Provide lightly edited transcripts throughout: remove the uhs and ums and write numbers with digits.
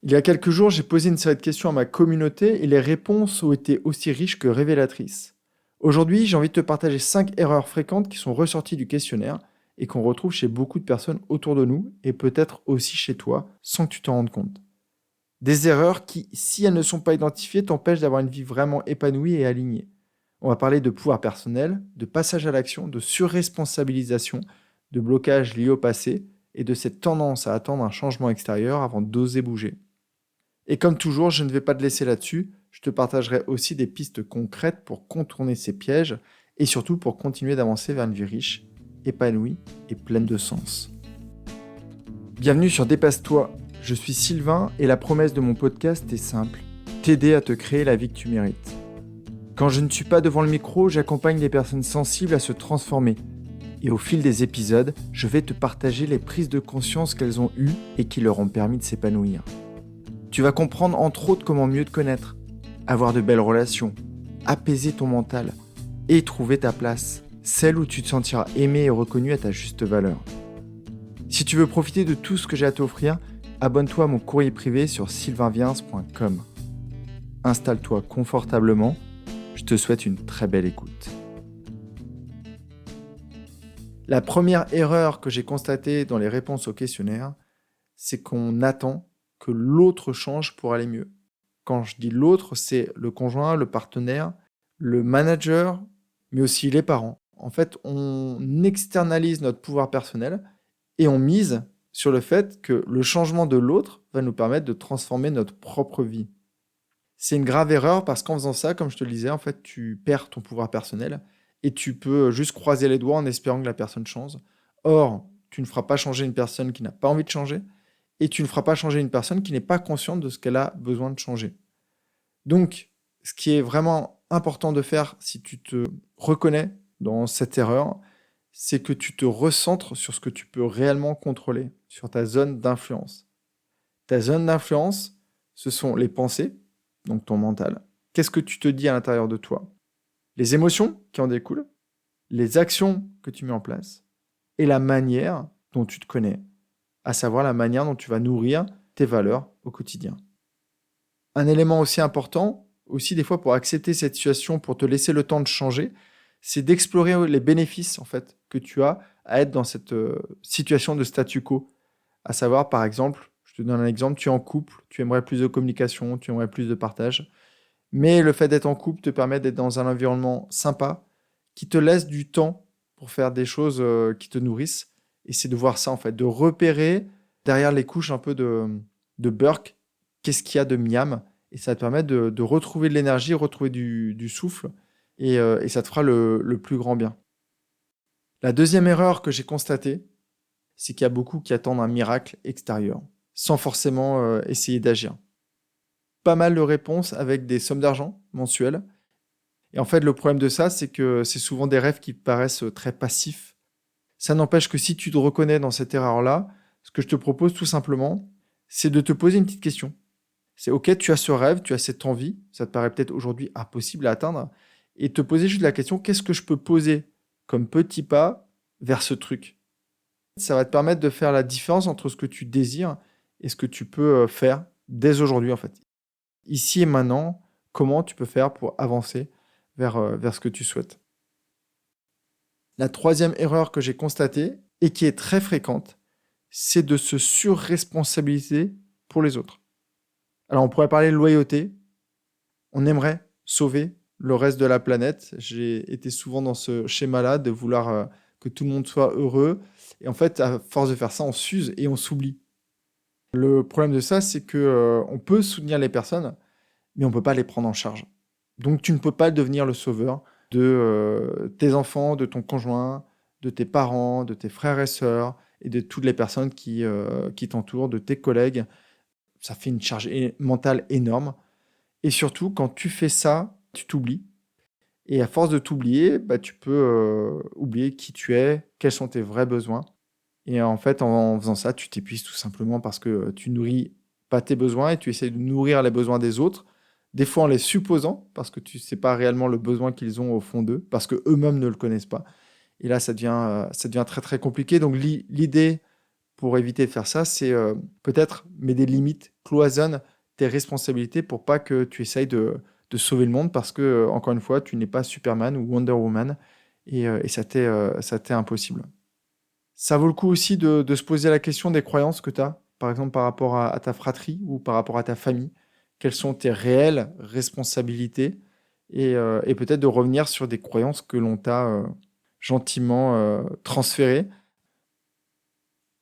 Il y a quelques jours, j'ai posé une série de questions à ma communauté et les réponses ont été aussi riches que révélatrices. Aujourd'hui, j'ai envie de te partager 5 erreurs fréquentes qui sont ressorties du questionnaire et qu'on retrouve chez beaucoup de personnes autour de nous et peut-être aussi chez toi sans que tu t'en rendes compte. Des erreurs qui, si elles ne sont pas identifiées, t'empêchent d'avoir une vie vraiment épanouie et alignée. On va parler de pouvoir personnel, de passage à l'action, de surresponsabilisation, de blocage lié au passé et de cette tendance à attendre un changement extérieur avant d'oser bouger. Et comme toujours, je ne vais pas te laisser là-dessus, je te partagerai aussi des pistes concrètes pour contourner ces pièges et surtout pour continuer d'avancer vers une vie riche, épanouie et pleine de sens. Bienvenue sur Dépasse-toi, je suis Sylvain et la promesse de mon podcast est simple, t'aider à te créer la vie que tu mérites. Quand je ne suis pas devant le micro, j'accompagne les personnes sensibles à se transformer. Et au fil des épisodes, je vais te partager les prises de conscience qu'elles ont eues et qui leur ont permis de s'épanouir. Tu vas comprendre entre autres comment mieux te connaître, avoir de belles relations, apaiser ton mental et trouver ta place, celle où tu te sentiras aimé et reconnu à ta juste valeur. Si tu veux profiter de tout ce que j'ai à t'offrir, abonne-toi à mon courrier privé sur sylvainviens.com. Installe-toi confortablement, je te souhaite une très belle écoute. La première erreur que j'ai constatée dans les réponses au questionnaire, c'est qu'on attend que l'autre change pour aller mieux. Quand je dis l'autre, c'est le conjoint, le partenaire, le manager, mais aussi les parents. En fait, on externalise notre pouvoir personnel et on mise sur le fait que le changement de l'autre va nous permettre de transformer notre propre vie. C'est une grave erreur parce qu'en faisant ça, comme je te le disais, en fait, tu perds ton pouvoir personnel et tu peux juste croiser les doigts en espérant que la personne change. Or, tu ne feras pas changer une personne qui n'a pas envie de changer et tu ne feras pas changer une personne qui n'est pas consciente de ce qu'elle a besoin de changer. Donc, ce qui est vraiment important de faire si tu te reconnais dans cette erreur, c'est que tu te recentres sur ce que tu peux réellement contrôler, sur ta zone d'influence. Ta zone d'influence, ce sont les pensées, donc ton mental. Qu'est-ce que tu te dis à l'intérieur de toi? Les émotions qui en découlent, les actions que tu mets en place et la manière dont tu te connais, à savoir la manière dont tu vas nourrir tes valeurs au quotidien. Un élément aussi important, aussi des fois pour accepter cette situation, pour te laisser le temps de changer, c'est d'explorer les bénéfices en fait que tu as à être dans cette situation de statu quo. À savoir, par exemple, je te donne un exemple, tu es en couple, tu aimerais plus de communication, tu aimerais plus de partage, mais le fait d'être en couple te permet d'être dans un environnement sympa, qui te laisse du temps pour faire des choses qui te nourrissent. Et c'est de voir ça en fait, de repérer derrière les couches un peu de Burke, qu'est-ce qu'il y a de miam, et ça te permet de retrouver de l'énergie, retrouver du souffle, et ça te fera le plus grand bien. La deuxième erreur que j'ai constatée, c'est qu'il y a beaucoup qui attendent un miracle extérieur, sans forcément essayer d'agir. Pas mal de réponses avec des sommes d'argent mensuelles. Et en fait, le problème de ça, c'est que c'est souvent des rêves qui paraissent très passifs. Ça n'empêche que si tu te reconnais dans cette erreur-là, ce que je te propose tout simplement, c'est de te poser une petite question. C'est OK, tu as ce rêve, tu as cette envie, ça te paraît peut-être aujourd'hui impossible à atteindre, et te poser juste la question, qu'est-ce que je peux poser comme petit pas vers ce truc? Ça va te permettre de faire la différence entre ce que tu désires et ce que tu peux faire dès aujourd'hui en fait. Ici et maintenant, comment tu peux faire pour avancer vers ce que tu souhaites. La troisième erreur que j'ai constatée et qui est très fréquente, c'est de se surresponsabiliser pour les autres. Alors on pourrait parler de loyauté. On aimerait sauver le reste de la planète. J'ai été souvent dans ce schéma-là de vouloir que tout le monde soit heureux. Et en fait, à force de faire ça, on s'use et on s'oublie. Le problème de ça, c'est que on peut soutenir les personnes, mais on ne peut pas les prendre en charge. Donc tu ne peux pas devenir le sauveur de tes enfants, de ton conjoint, de tes parents, de tes frères et sœurs et de toutes les personnes qui t'entourent, de tes collègues. Ça fait une charge mentale énorme. Et surtout, quand tu fais ça, tu t'oublies. Et à force de t'oublier, bah, tu peux oublier qui tu es, quels sont tes vrais besoins. Et en fait, en faisant ça, tu t'épuises tout simplement parce que tu nourris pas tes besoins et tu essaies de nourrir les besoins des autres. Des fois en les supposant, parce que tu ne sais pas réellement le besoin qu'ils ont au fond d'eux, parce qu'eux-mêmes ne le connaissent pas. Et là, ça devient très très compliqué. Donc l'idée pour éviter de faire ça, c'est peut-être mettre des limites, cloisonne tes responsabilités pour pas que tu essayes de sauver le monde parce que, encore une fois, tu n'es pas Superman ou Wonder Woman et ça t'est impossible. Ça vaut le coup aussi de se poser la question des croyances que tu as, par exemple par rapport à ta fratrie ou par rapport à ta famille. Quelles sont tes réelles responsabilités et peut-être de revenir sur des croyances que l'on t'a gentiment transférées.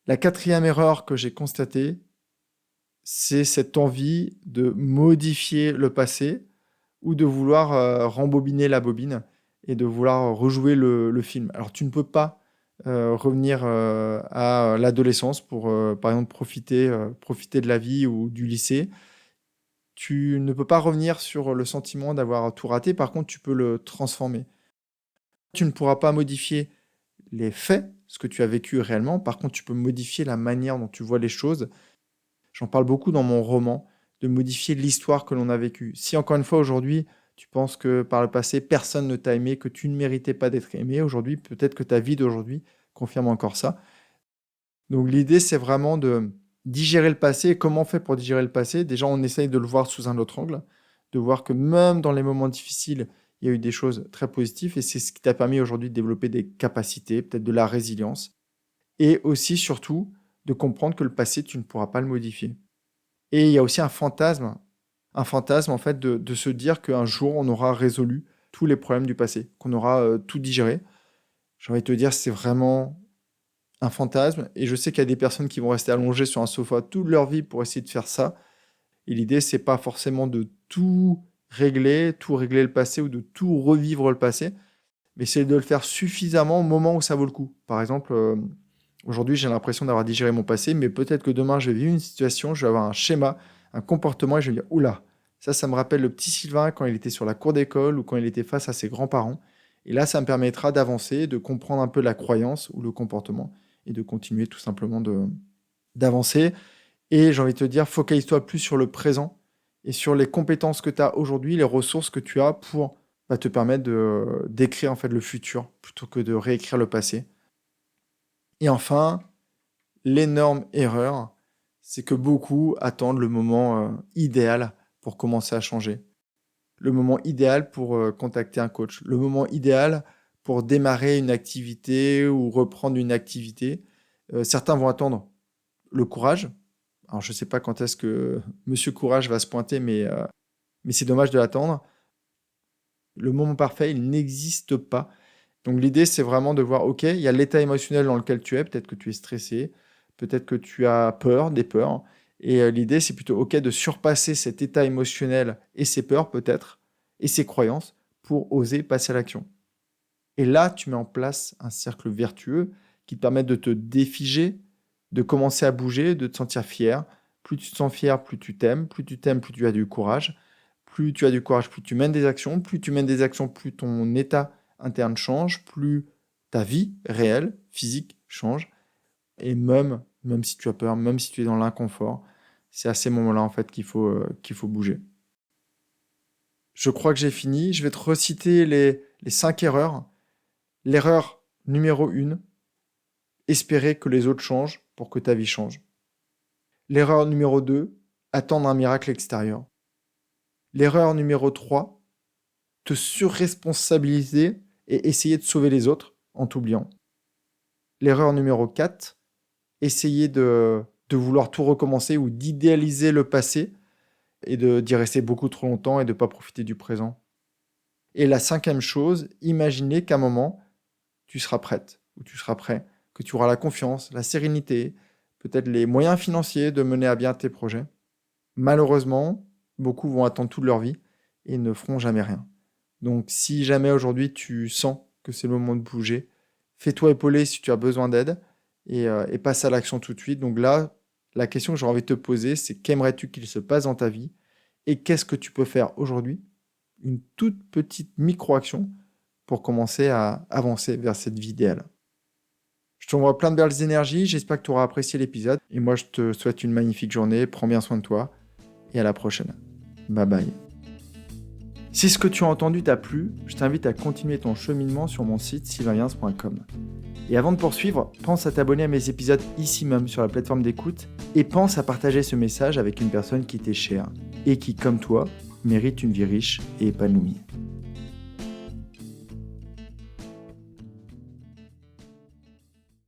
La quatrième erreur que j'ai constatée, c'est cette envie de modifier le passé ou de vouloir rembobiner la bobine et de vouloir rejouer le film. Alors tu ne peux pas revenir à l'adolescence pour, par exemple, profiter de la vie ou du lycée. Tu ne peux pas revenir sur le sentiment d'avoir tout raté, par contre, tu peux le transformer. Tu ne pourras pas modifier les faits, ce que tu as vécu réellement, par contre, tu peux modifier la manière dont tu vois les choses. J'en parle beaucoup dans mon roman, de modifier l'histoire que l'on a vécue. Si encore une fois, aujourd'hui, tu penses que par le passé, personne ne t'a aimé, que tu ne méritais pas d'être aimé, aujourd'hui, peut-être que ta vie d'aujourd'hui confirme encore ça. Donc l'idée, c'est vraiment de digérer le passé. Et comment on fait pour digérer le passé? Déjà, on essaye de le voir sous un autre angle, de voir que même dans les moments difficiles, il y a eu des choses très positives et c'est ce qui t'a permis aujourd'hui de développer des capacités, peut-être de la résilience. Et aussi, surtout, de comprendre que le passé, tu ne pourras pas le modifier. Et il y a aussi un fantasme en fait de se dire qu'un jour, on aura résolu tous les problèmes du passé, qu'on aura tout digéré. J'ai envie de te dire, c'est vraiment un fantasme. Et je sais qu'il y a des personnes qui vont rester allongées sur un sofa toute leur vie pour essayer de faire ça. Et l'idée, c'est pas forcément de tout régler le passé ou de tout revivre le passé, mais c'est de le faire suffisamment au moment où ça vaut le coup. Par exemple, aujourd'hui, j'ai l'impression d'avoir digéré mon passé, mais peut-être que demain, je vais vivre une situation, je vais avoir un schéma, un comportement, et je vais me dire, oula, ça me rappelle le petit Sylvain quand il était sur la cour d'école ou quand il était face à ses grands-parents. Et là, ça me permettra d'avancer, de comprendre un peu la croyance ou le comportement, et de continuer tout simplement d'avancer. Et j'ai envie de te dire, focalise-toi plus sur le présent et sur les compétences que tu as aujourd'hui, les ressources que tu as pour te permettre d'écrire en fait le futur plutôt que de réécrire le passé. Et enfin, l'énorme erreur, c'est que beaucoup attendent le moment idéal pour commencer à changer. Le moment idéal pour contacter un coach. Le moment idéal pour démarrer une activité ou reprendre une activité. Certains vont attendre le courage. Alors, je ne sais pas quand est-ce que Monsieur Courage va se pointer, mais c'est dommage de l'attendre. Le moment parfait, il n'existe pas. Donc l'idée, c'est vraiment de voir, OK, il y a l'état émotionnel dans lequel tu es, peut-être que tu es stressé, peut-être que tu as peur, des peurs, et l'idée, c'est plutôt, OK, de surpasser cet état émotionnel et ses peurs, peut-être, et ses croyances, pour oser passer à l'action. Et là, tu mets en place un cercle vertueux qui te permet de te défiger, de commencer à bouger, de te sentir fier. Plus tu te sens fier, plus tu t'aimes, plus tu as du courage. Plus tu as du courage, plus tu mènes des actions. Plus tu mènes des actions, plus ton état interne change, plus ta vie réelle, physique, change. Et même si tu as peur, même si tu es dans l'inconfort, c'est à ces moments-là en fait qu'il faut bouger. Je crois que j'ai fini. Je vais te reciter les 5 erreurs. L'erreur numéro 1, espérer que les autres changent pour que ta vie change. L'erreur numéro 2, attendre un miracle extérieur. L'erreur numéro 3, te surresponsabiliser et essayer de sauver les autres en t'oubliant. L'erreur numéro 4, essayer de vouloir tout recommencer ou d'idéaliser le passé et d'y rester beaucoup trop longtemps et de ne pas profiter du présent. Et la 5e chose, imaginer qu'à un moment, tu seras prête ou tu seras prêt, que tu auras la confiance, la sérénité, peut-être les moyens financiers de mener à bien tes projets. Malheureusement, beaucoup vont attendre toute leur vie et ne feront jamais rien. Donc si jamais aujourd'hui tu sens que c'est le moment de bouger, fais-toi épauler si tu as besoin d'aide et passe à l'action tout de suite. Donc là, la question que j'aurais envie de te poser, c'est qu'aimerais-tu qu'il se passe dans ta vie et qu'est-ce que tu peux faire aujourd'hui? Une toute petite micro-action pour commencer à avancer vers cette vie idéale. Je t'envoie plein de belles énergies, j'espère que tu auras apprécié l'épisode et moi je te souhaite une magnifique journée, prends bien soin de toi et à la prochaine. Bye bye. Si ce que tu as entendu t'a plu, je t'invite à continuer ton cheminement sur mon site sylvainviens.com. Et avant de poursuivre, pense à t'abonner à mes épisodes ici même sur la plateforme d'écoute et pense à partager ce message avec une personne qui t'est chère et qui, comme toi, mérite une vie riche et épanouie.